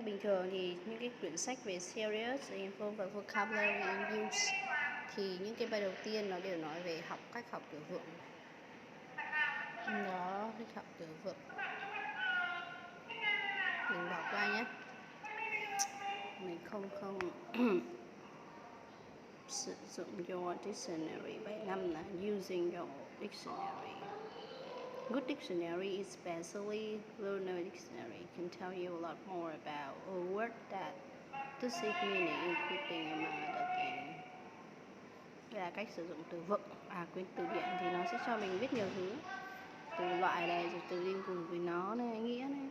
bình thường thì những cái quyển sách về series info và vocabulary in use thì những cái bài đầu tiên nó đều nói về cách học từ vựng. Đó, cách học từ vựng. Mình bỏ qua nhé. Mình không sử dụng your dictionary. Bài 5 là using your dictionary. Good dictionary, especially learner dictionary, can tell you a lot more about a word that does its meaning, including among other things. Đây là cách sử dụng từ vựng. Từ điển thì nó sẽ cho mình biết nhiều thứ. Từ loại này, rồi từ đi cùng với nó này, nghĩa này.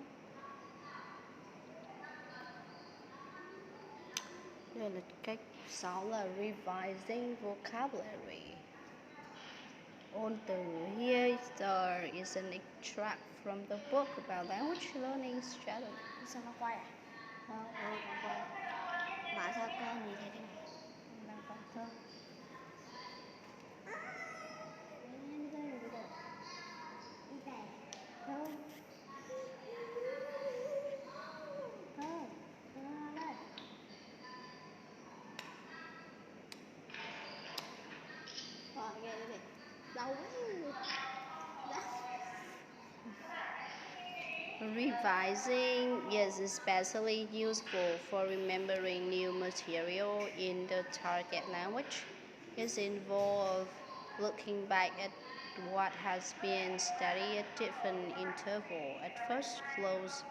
Đây là cách 6 là revising vocabulary. Ôn từ. Here is an extract from the book about language learning strategy. Sao nó quay à? Nó quay. Mà sao con nhìn thấy thế này? Đang còn thơ. Nghe đây này. Đau quá. Revising is especially useful for remembering new material in the target language. It involves looking back at what has been studied at different intervals, at first close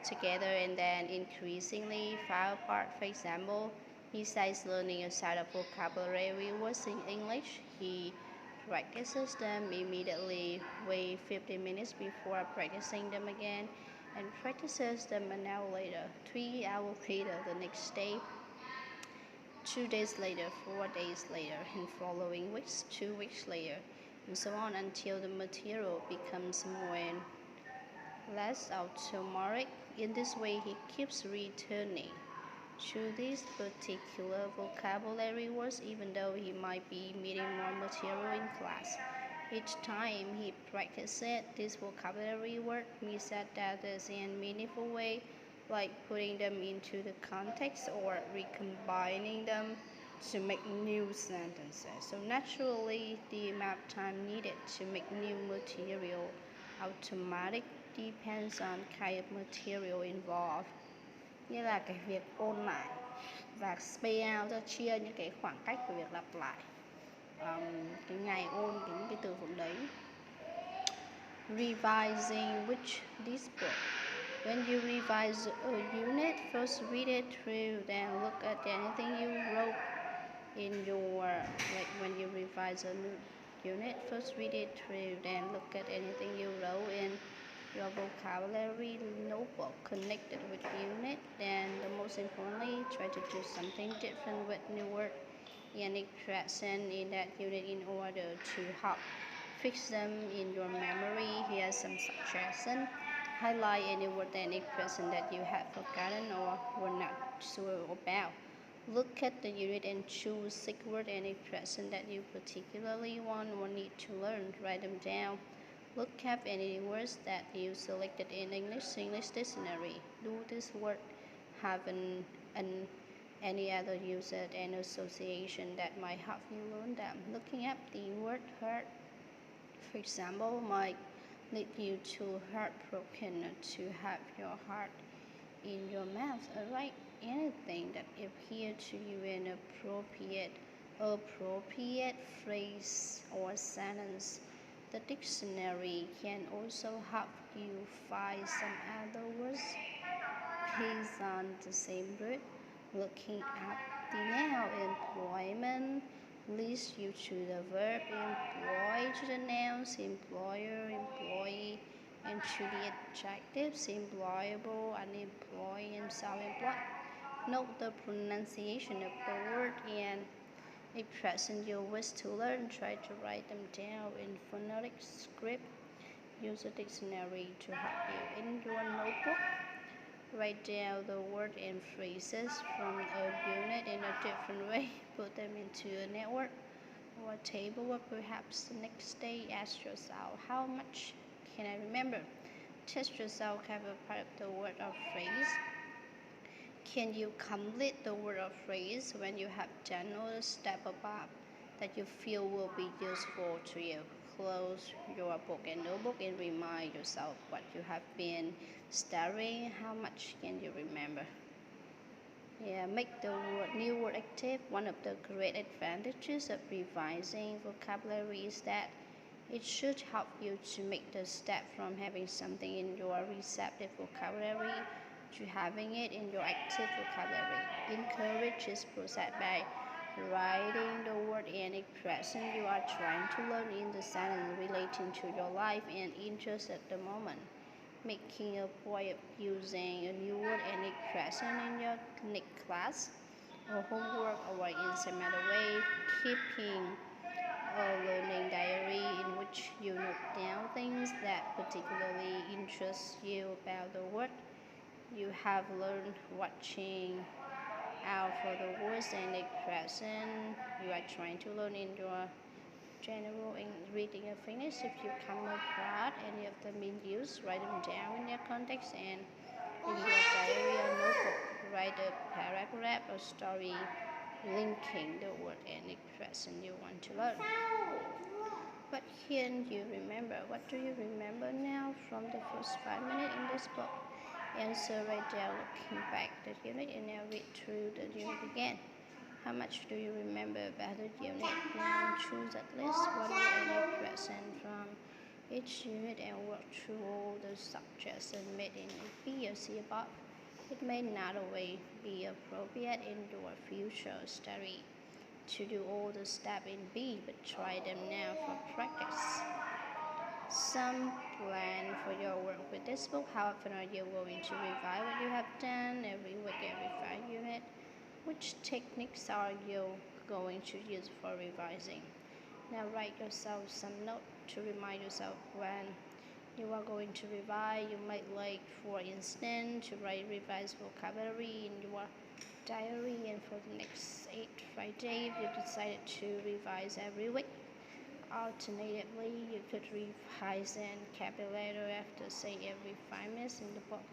together and then increasingly far apart. For example, besides learning a set of vocabulary words in English, he practices them immediately, wait 15 minutes before practicing them again, and practices them an hour later, 3 hours later, the next day, 2 days later, 4 days later, and following weeks, 2 weeks later, and so on until the material becomes more and less automatic. In this way, he keeps returning to these particular vocabulary words even though he might be meeting more material in class. Each time he practices this vocabulary word, he said that is in a meaningful way, like putting them into the context or recombining them to make new sentences. So naturally, the amount of time needed to make new material automatic depends on kind of material involved. Như là cái việc ôn lại và space out, chia những cái khoảng cách của việc lặp lại cái ngày ôn những cái từ vựng đấy. Revising which this book. When you revise a unit, first read it through, then look at anything you wrote in your, like when you revise a new unit, first read it through, then look at anything you wrote in your vocabulary notebook connected with the unit. Then, the most importantly, try to do something different with new word and expression in that unit in order to help fix them in your memory. Here's some suggestions. Highlight any word and expression that you have forgotten or were not sure about. Look at the unit and choose 6 words and expressions that you particularly want or need to learn. Write them down. Look up any words that you selected in English dictionary. Do this word have any other usage and association that might help you learn them? Looking up the word hurt, for example, might lead you to heartbroken, to have your heart in your mouth. Write anything that appears to you an appropriate phrase or sentence. The dictionary can also help you find some other words based on the same root. Looking at the noun employment leads you to the verb employ, to the nouns employer, employee, and to the adjectives employable, unemployed, and self-employed. Note the pronunciation of the word and expression you wish to learn. Try to write them down in phonetic script. Use a dictionary to help you. In your notebook, write down the words and phrases from a unit in a different way. Put them into a network or a table, or perhaps the next day ask yourself, how much can I remember? Test yourself, have a part of the word or phrase Can you complete the word or phrase when you have done a step above that you feel will be useful to you? Close your book and notebook and remind yourself what you have been studying. How much can you remember? Yeah, make the new word active. One of the great advantages of revising vocabulary is that it should help you to make the step from having something in your receptive vocabulary to having it in your active vocabulary. Encourage this process by writing the word and expression you are trying to learn in the sentence relating to your life and interest at the moment. Making a point of using a new word and expression in your next class or homework or in some other way. Keeping a learning diary in which you note down things that particularly interest you about the word you have learned. Watching out for the words and expression you are trying to learn in your general reading and finish. If you come across any of them in use, write them down in their context and in your diary or notebook. Write a paragraph or story linking the word and expression you want to learn. What can you remember? What do you remember now from the first 5 minutes in this book? Answer right down, looking back the unit, and now read through the unit again. How much do you remember about the unit? Now choose at least one word and expression from each unit and work through all the subjects admitted in B or C above. It may not always be appropriate in your future study to do all the steps in B, but try them now for practice. Some plan for your work with this book. How often are you going to revise what you have done? Every week, every 5 units? Which techniques are you going to use for revising? Now write yourself some note to remind yourself when you are going to revise. You might like, for instance, to write revised vocabulary in your diary, and for the next 5 days you decided to revise every week. Alternatively, you could revise and vocabulary after say every 5 minutes in the book.